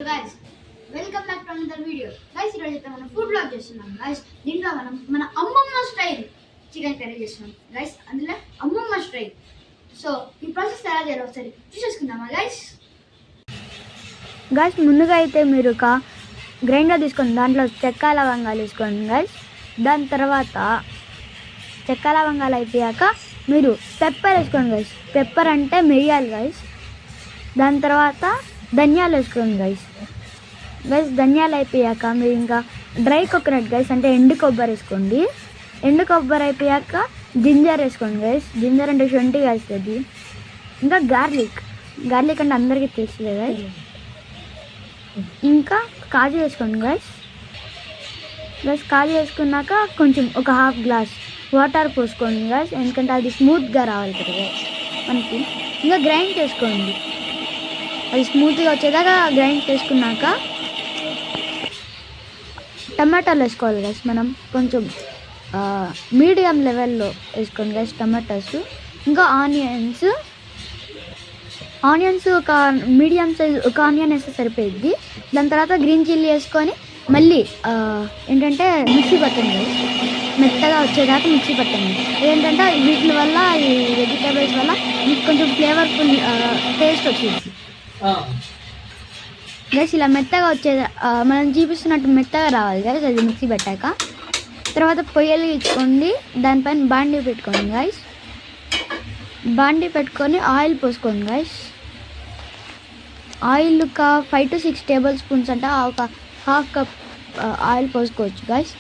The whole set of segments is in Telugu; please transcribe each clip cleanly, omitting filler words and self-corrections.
guys, welcome back to another video. Guys, ఈరోజు అయితే మనం ఫుడ్ బ్లాగ్ చేస్తున్నాం. Guys, దీంట్లో మనం మన అమ్మమ్మ స్టైల్ చికెన్ కర్రీ చేస్తున్నాం. Guys, అందులో అమ్మమ్మ స్టైల్. సో ఈ ప్రాసెస్ ఎలా చేయాలో ఒకసారి చూసేసుకుందామా guys? గైస్ ముందుగా అయితే మీరు ఒక గ్రైండర్ తీసుకోండి, దాంట్లో చెక్క లవంగాలు వేసుకోండి గైస్. దాని తర్వాత చెక్క లవంగాలు అయిపోయాక మీరు పెప్పర్ వేసుకోండి గైస్. పెప్పర్ అంటే మిరియాలు గైస్. దాని తర్వాత ధనియాలు వేసుకోండి గైస్. ధనియాలు అయిపోయాక మీరు ఇంకా డ్రై కోకోనట్ గైస్, అంటే ఎండు కొబ్బరి వేసుకోండి. ఎండు కొబ్బరి అయిపోయాక జింజర్ వేసుకోండి గైస్. జింజర్ అంటే శొంఠి వేస్తుంది. ఇంకా గార్లిక్ అంటే అందరికీ తెలుస్తుంది గైస్. ఇంకా కాజు వేసుకోండి గైస్. కాజు వేసుకున్నాక కొంచెం ఒక హాఫ్ గ్లాస్ వాటర్ పోసుకోండి గైస్, ఎందుకంటే అది స్మూత్గా రావాలి కదా గైస్ మనకి. ఇంకా గ్రైండ్ చేసుకోండి, అది స్మూత్గా వచ్చేదాకా గ్రైండ్ చేసుకున్నాక టమాటాలు వేసుకోవాలి గైస్. మనం కొంచెం మీడియం లెవెల్లో వేసుకోండి గైస్ టమాటాస్. ఇంకా ఆనియన్స్ ఒక మీడియం సైజ్ ఒక ఆనియన్ వేస్తే సరిపోయింది. దాని తర్వాత గ్రీన్ చిల్లీ వేసుకొని మళ్ళీ ఏంటంటే మిక్సీ పట్టండి, మెత్తగా వచ్చేదాకా మిక్సీ పట్టండి. ఏంటంటే వీటి వల్ల ఈ వెజిటేబుల్స్ వల్ల మీకు కొంచెం ఫ్లేవర్ఫుల్ టేస్ట్ వచ్చింది గైస్. ఇలా మెత్తగా వచ్చేది మనం చూపిస్తున్నట్టు మెత్తగా రావాలి గైస్ అది మిక్సీ పెట్టాక. తర్వాత పొయ్యలు ఇచ్చుకోండి, దానిపైన బాండీ పెట్టుకోండి గైస్. బాండీ పెట్టుకొని ఆయిల్ పోసుకోండి గైస్. ఆయిల్ ఒక 5 to 6 టేబుల్ స్పూన్స్ అంటే ఒక హాఫ్ కప్ ఆయిల్ పోసుకోవచ్చు గైస్.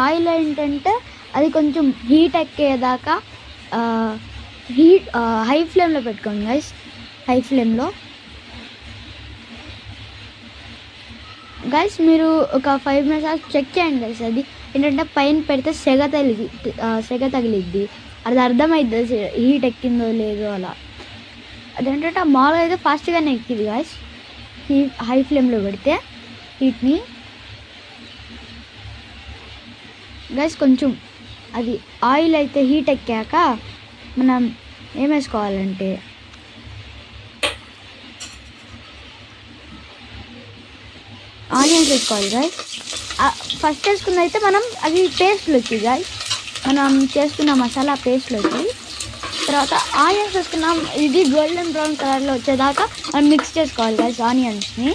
ఆయిల్ ఏంటంటే అది కొంచెం హీట్ ఎక్కేదాకా హై ఫ్లేమ్లో పెట్టుకోండి గైస్. హై ఫ్లేమ్లో గైస్ మీరు ఒక 5 minutes చెక్ చేయండి గైస్. అది ఏంటంటే పైన పెడితే సెగ తగిలిద్ది, అది అర్థమైద్ది హీట్ ఎక్కిందో లేదో అలా. అదేంటంటే ఆ మాల్ అయితే ఫాస్ట్గానే ఎక్కింది గైస్ హై ఫ్లేమ్లో పెడితే హీట్ని గైస్. కొంచెం అది ఆయిల్ అయితే హీట్ ఎక్కాక మనం ఏం వేసుకోవాలంటే ఆనియన్స్ వేసుకోవాలి గైస్. ఫస్ట్ వేసుకున్నైతే మనం అది పేస్ట్లోకి గైస్, మనం చేసుకున్న మసాలా పేస్ట్లోకి. తర్వాత ఆనియన్స్ వేసుకున్నాం, ఇది గోల్డెన్ బ్రౌన్ కలర్లో వచ్చేదాకా మనం మిక్స్ చేసుకోవాలి గైస్. ఆనియన్స్ని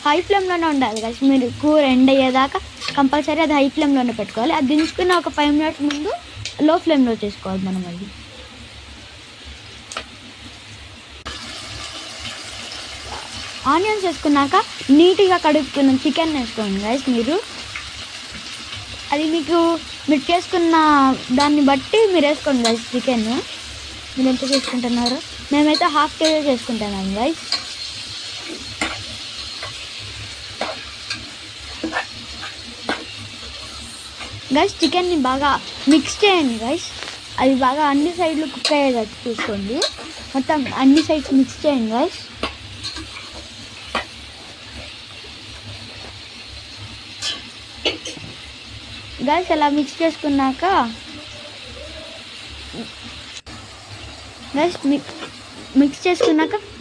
హై ఫ్లేమ్లోనే ఉండాలి గైస్. మీరు కూర ఎండ్ అయ్యేదాకా కంపల్సరీ అది హై ఫ్లేమ్లోనే పెట్టుకోవాలి. అది దించుకున్న ఒక 5 minutes ముందు లో ఫ్లేమ్లో చేసుకోవాలి మనం. అది ఆనియన్స్ వేసుకున్నాక నీట్గా కడుక్కున్న చికెన్ వేసుకోండి గైస్. మీరు చేసుకున్న దాన్ని బట్టి మీరు వేసుకోండి గైస్ చికెన్. మీరు ఎంత చేసుకుంటున్నారు? మేమైతే 1/2 kg చేసుకుంటున్నాం గైస్. చికెన్ని బాగా మిక్స్ చేయండి గైస్. అది బాగా అన్ని సైడ్లు కుక్ అయ్యేటట్టు చూసుకోండి. మొత్తం అన్ని సైడ్స్ మిక్స్ చేయండి గైస్. అలా మిక్స్ చేసుకున్నాక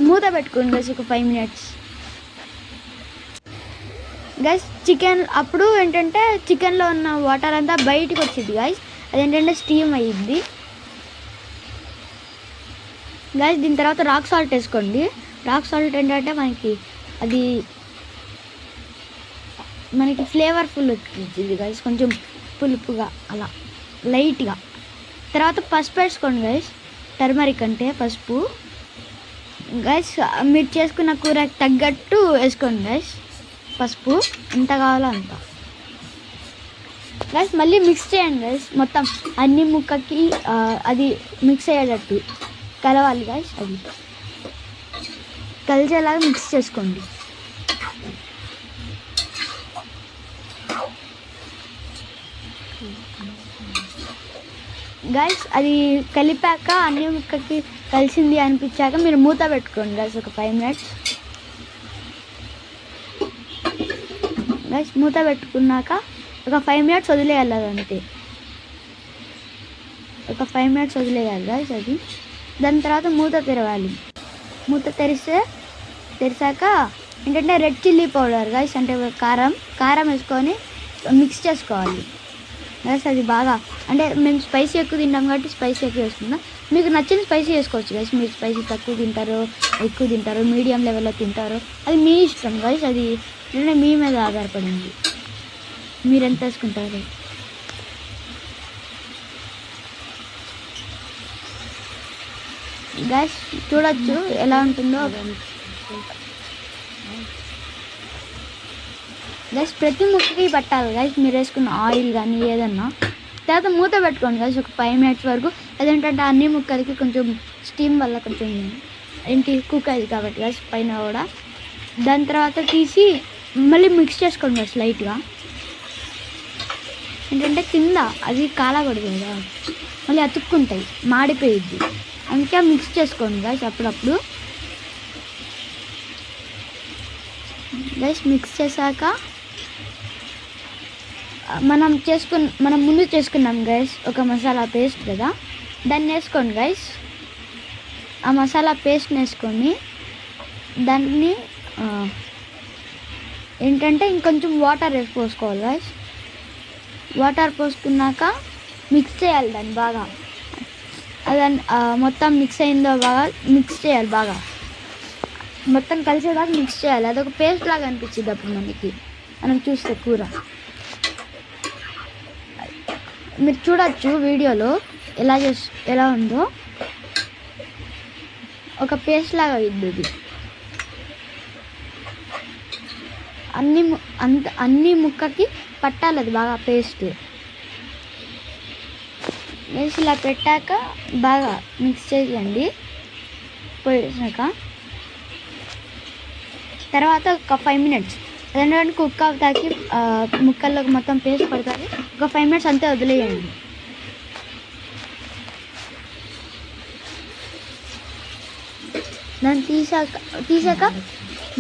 మూత పెట్టుకోండి గైస్ ఒక 5 minutes. చికెన్ అప్పుడు ఏంటంటే చికెన్లో ఉన్న వాటర్ అంతా బయటికి వచ్చింది గైస్, అదేంటంటే స్టీమ్ అయ్యిద్ది గైస్. దీని తర్వాత రాక్ సాల్ట్ వేసుకోండి. రాక్ సాల్ట్ ఏంటంటే మనకి ఫ్లేవర్ఫుల్ వచ్చింది గైస్, కొంచెం పులుపుగా అలా లైట్గా. తర్వాత పసుపు వేసుకోండి గైస్, టర్మరిక్ అంటే పసుపు గైస్. మీరు చేసుకున్న కూరకు తగ్గట్టు వేసుకోండి గైస్ పసుపు, ఎంత కావాలో అంత గైస్. మళ్ళీ మిక్స్ చేయండి గైస్, మొత్తం అన్ని ముక్కకి అది మిక్స్ అయ్యేటట్టు కలవాలి గైస్. అది కలిసేలాగా మిక్స్ చేసుకోండి గైస్. అది కలిపాక అన్ని ముక్కకి కలిసింది అనిపించాక మీరు మూత పెట్టుకోండి గైస్ ఒక 5 minutes గైస్. మూత పెట్టుకున్నాక ఒక 5 minutes వదిలేయాలి, అదంతే ఒక 5 minutes వదిలేయాలి గైస్ అది. దాని తర్వాత మూత తెరవాలి. మూత తెరిసాక ఏంటంటే రెడ్ చిల్లీ పౌడర్ గైస్, అంటే కారం వేసుకొని మిక్స్ చేసుకోవాలి గైస్. అది బాగా అంటే మేము స్పైసీ ఎక్కువ తింటాం కాబట్టి స్పైసీ ఎక్కువ వేసుకుందాం. మీకు నచ్చిన స్పైసీ వేసుకోవచ్చు గైస్. మీరు స్పైసీ తక్కువ తింటారు, ఎక్కువ తింటారు, మీడియం లెవెల్లో తింటారు, అది మీ ఇష్టం గైస్. అది ఏంటంటే మీ మీద ఆధారపడింది, మీరు ఎంత వేసుకుంటారు. గైస్ చూడొచ్చు ఎలా ఉంటుందో గైస్. ప్రతి ముక్కకి పట్టాలి గైస్ మీరు వేసుకున్న ఆయిల్ కానీ ఏదన్నా. తర్వాత మూత పెట్టుకోండి గైస్ ఒక 5 minutes వరకు. అదేంటంటే అన్ని ముక్కలకి కొంచెం స్టీమ్ వల్ల కొంచెం కుక్ అయ్యింది కాబట్టి గైస్ పైన కూడా. దాని తర్వాత తీసి మళ్ళీ మిక్స్ చేసుకోండి గైస్ లైట్గా. ఏంటంటే కింద అది కాలకూడదు కదా, మళ్ళీ అతుక్కుంటాయి, మాడిపోయిద్ది. అందుకే మిక్స్ చేసుకోండి గైస్ అప్పుడప్పుడు. గైస్ మిక్స్ చేశాక మనం ముందు చేసుకున్నాం గైస్ ఒక మసాలా పేస్ట్ కదా, దాన్ని వేసుకోండి గైస్. ఆ మసాలా పేస్ట్ని వేసుకొని దాన్ని ఏంటంటే ఇంకొంచెం వాటర్ వేసి పోసుకోవాలి గైస్. వాటర్ పోసుకున్నాక మిక్స్ చేయాలి దాన్ని బాగా. అది మొత్తం మిక్స్ అయిందో బాగా మిక్స్ చేయాలి, బాగా మొత్తం కలిసేదాకా మిక్స్ చేయాలి. అదొక పేస్ట్ లాగా అనిపించింది అప్పుడు మనం చూస్తే కూర. మీరు చూడొచ్చు వీడియోలో ఎలా ఉందో, ఒక పేస్ట్ లాగా అయింది ఇది. అన్ని ముక్కకి పట్టాలి అది బాగా పేస్ట్. వేసి ఇలా పెట్టాక బాగా మిక్స్ చేయండి. పోసాక తర్వాత ఒక 5 minutes అదేంటంటే కుక్ అవుతాకి ముక్కల్లోకి మొత్తం పేస్ట్ పడుతుంది. ఒక 5 minutes అంతే వదిలేయండి. దాన్ని తీసాక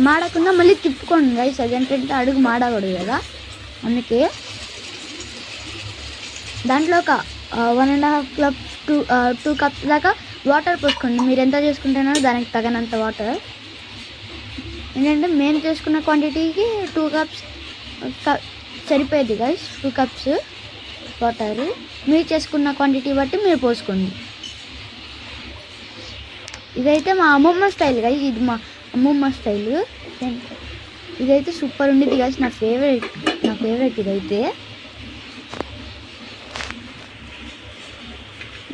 మాడకుండా మళ్ళీ తిప్పుకోండి గైస్. అదేంటంటే అడుగు మాడకూడదు కదా, అందుకే. దాంట్లో ఒక 1.5 cups 2 cups దాకా వాటర్ పోసుకోండి. మీరు ఎంత చేసుకుంటున్నారో దానికి తగినంత వాటర్. ఏంటంటే మేము చేసుకున్న క్వాంటిటీకి 2 cups సరిపోయేది గైస్. 2 cups వాటర్ మీరు చేసుకున్న క్వాంటిటీ బట్టి మీరు పోసుకోండి. ఇదైతే మా అమ్మమ్మ స్టైల్ గైస్, ఇది మా అమ్మమ్మ స్టైల్. ఇదైతే సూపర్ ఉండేది గైస్, నా ఫేవరెట్ ఇదైతే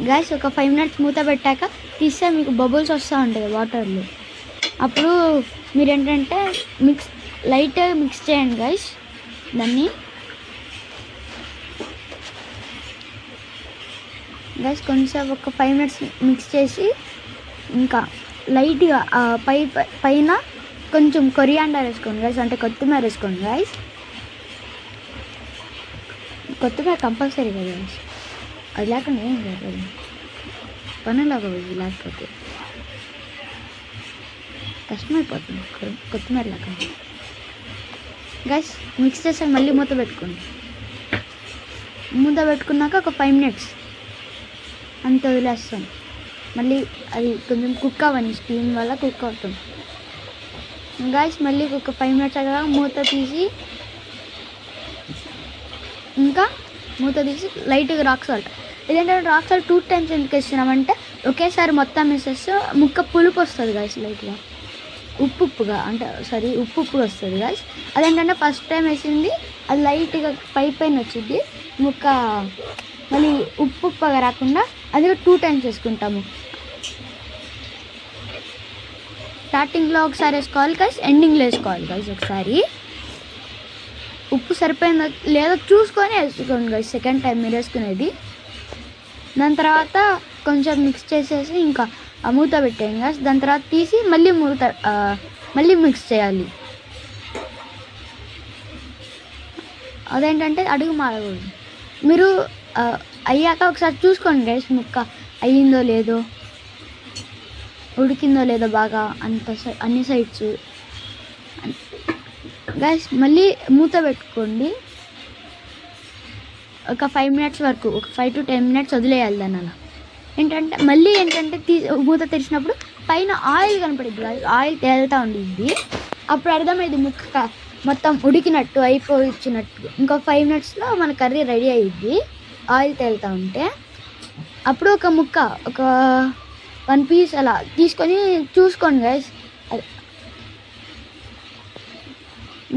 గైస్. ఒక 5 minutes మూత పెట్టాక తీస్తే మీకు బబుల్స్ వస్తూ ఉంటుంది వాటర్లో. అప్పుడు మీరు ఏంటంటే లైట్గా మిక్స్ చేయండి గైస్ దాన్ని. గైస్ కొంచెం ఒక 5 minutes మిక్స్ చేసి ఇంకా లైట్గా పైన కొంచెం కొరియాండర్ వేసుకోండి గైస్, అంటే కొత్తిమీర వేసుకోండి గైస్. కొత్తిమీర కంపల్సరీ కదా గైస్, అది లేకుండా ఏం కాదు, పనులాగా లేకపోతే కష్టమైపోతుంది కొత్తిమీర లేకుండా. గైస్ మిక్స్ చేసాక మళ్ళీ మూత పెట్టుకోండి. మూత పెట్టుకున్నాక ఒక 5 minutes అంత వదిలేస్తాం. మళ్ళీ అది కొంచెం కుక్ అవ్వని, స్టీమ్ వల్ల కుక్ అవుతుంది గైస్. మళ్ళీ ఒక 5 minutes అయ్యాక మూత తీసి లైట్గా రాక్ సాల్ట్. ఇదేంటంటే రాక్ సాల్ట్ 2 times ఎందుకు వేస్తున్నామంటే ఒకేసారి మొత్తం వేసేస్తే ముక్క పులుపు వస్తుంది గైస్, లైట్గా ఉప్పుగా వస్తుంది గైస్. అదేంటంటే ఫస్ట్ టైం వేసింది అది లైట్గా పైన వచ్చింది ముక్క, మళ్ళీ ఉప్పుగా రాకుండా అది 2 times వేసుకుంటాము. స్టార్టింగ్లో ఒకసారి వేసుకోవాలి గైస్, ఎండింగ్లో వేసుకోవాలి గైస్. ఒకసారి ఉప్పు సరిపోయిందో లేదో చూసుకొని వేసుకోండి గైస్ సెకండ్ టైం మీరు వేసుకునేది. దాని తర్వాత కొంచెం మిక్స్ చేసేసి ఇంకా మూత పెట్టేయండి గైస్. దాని తర్వాత తీసి మళ్ళీ మిక్స్ చేయాలి. అదేంటంటే అడుగు మారకూడదు. మీరు అయ్యాక ఒకసారి చూసుకోండి గైస్ ముక్క అయ్యిందో లేదో, ఉడికిందో లేదో బాగా అన్ని సైడ్స్ గైస్. మళ్ళీ మూత పెట్టుకోండి ఒక 5 minutes వరకు, ఒక 5 to 10 minutes వదిలేయాలి దాన్ని. అలా మళ్ళీ మూత తెరిచినప్పుడు పైన ఆయిల్ కనపడింది కాదు, ఆయిల్ తేలుతూ ఉండిద్ది. అప్పుడు అర్థమైంది ముక్క మొత్తం ఉడికినట్టు అయిపోయినట్టు. ఇంకో 5 minutesలో మన కర్రీ రెడీ అయ్యిద్ది ఆయిల్ తేలుతూ ఉంటే. అప్పుడు ఒక ముక్క, ఒక 1 piece అలా తీసుకొని చూసుకోండి గైస్.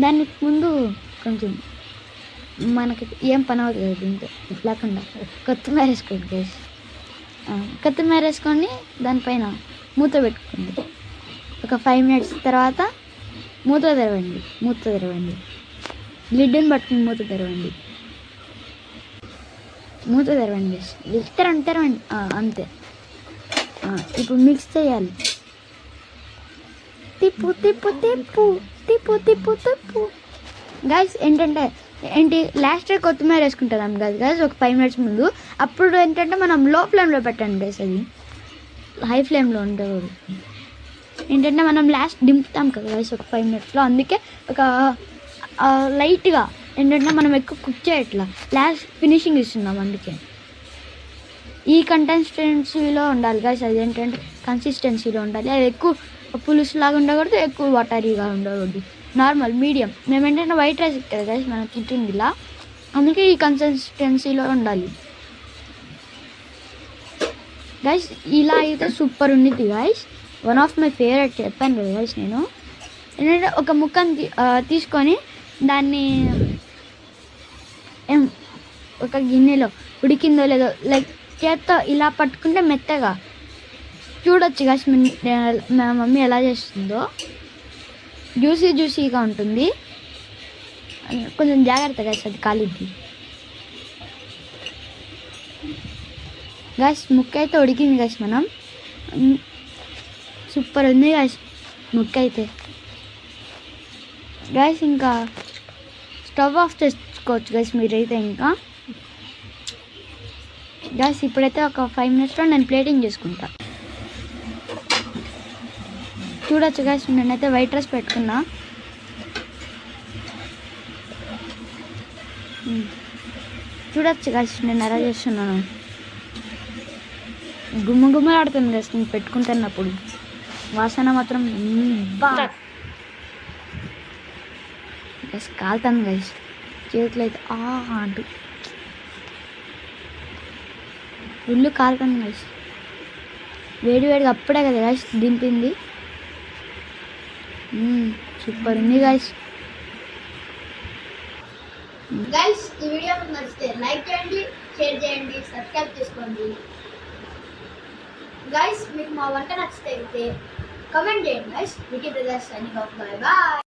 దానికి ముందు కొంచెం మనకి ఏం పని అవుతుంది కదా దీంతో లేకుండా కొత్తిమీర వేసుకోండి గైస్. కొత్తిమీర వేసుకొని దానిపైన మూత పెట్టుకోండి. ఒక 5 minutes తర్వాత మూత తెరవండి. లిడ్ని పట్టుకుని మూత తెరవండి తెరవండి. అంతే. ఇప్పుడు మిక్స్ చేయాలి. తిప్పు గైస్. ఏంటి లాస్ట్ కొత్తిమీర వేసుకుంటాం కదా గైస్ ఒక 5 minutes ముందు. అప్పుడు ఏంటంటే మనం లో ఫ్లేమ్లో పెట్టండి గైస్, అది హై ఫ్లేమ్లో ఉండకూడదు. ఏంటంటే మనం లాస్ట్ దింపుతాం కదా గైస్ ఒక 5 minutesలో. అందుకే ఒక లైట్గా ఏంటంటే మనం ఎక్కువ కుక్ చేయట్లా, లాస్ట్ ఫినిషింగ్ ఇస్తున్నాం. అందుకే ఈ కన్సిస్టెన్సీలో ఉండాలి గైస్. అది ఏంటంటే కన్సిస్టెన్సీలో ఉండాలి. అది ఎక్కువ పులుసు లాగా ఉండకూడదు, ఎక్కువ వాటరీగా ఉండకూడదు. Normal medium. మేము ఏంటంటే వైట్ రైస్ కదా గైస్ మనం తింటుంది ఇలా, అందుకే ఈ కన్సిస్టెన్సీలో ఉండాలి గైస్. ఇలా అయితే సూపర్ ఉండిద్ది guys. One of my favourite చెప్పాను కదా గైస్ నేను. ఏంటంటే ఒక ముక్కని తీసుకొని దాన్ని ఒక గిన్నెలో ఉడికిందో లేదో లైక్ చేత్తో ఇలా పట్టుకుంటే మెత్తగా చూడొచ్చు గైస్. మా మమ్మీ ఎలా చేస్తుందో జ్యూసీగా ఉంటుంది. కొంచెం జాగ్రత్త గైస్, అది కాలిద్ది గైస్. ముక్క అయితే ఉడికింది గైస్. మనం సూపర్ ఉంది గైస్ ముక్క అయితే గైస్. ఇంకా స్టవ్ ఆఫ్ చేసుకోవచ్చు గైస్ మీరైతే. ఇంకా గైస్ ఇప్పుడైతే ఒక 5 minutesలో నేను ప్లేటింగ్ చేసుకుంటా. చూడొచ్చు గైస్, నేనైతే వైట్ రైస్ పెట్టుకున్నా. చూడొచ్చు గైస్ నేను ఎలా చేస్తున్నాను. గుమ్మలాడుతుంది గైస్ నేను పెట్టుకుంటున్నప్పుడు. వాసన మాత్రం గైస్ కాలుతాను గైస్. చేతులు అయితే అంటూ ఇల్లు కాలుతాను గైస్. వేడిగా అప్పుడే కదా గైస్ దింపింది. సూపర్ ఉంది గైస్. ఈ వీడియో మీకు నచ్చితే లైక్ చేయండి, షేర్ చేయండి, సబ్స్క్రైబ్ చేసుకోండి గైస్. మీకు మా వంట నచ్చితే కమెంట్ చేయండి guys. Vicky Brothers signing off. Bye bye.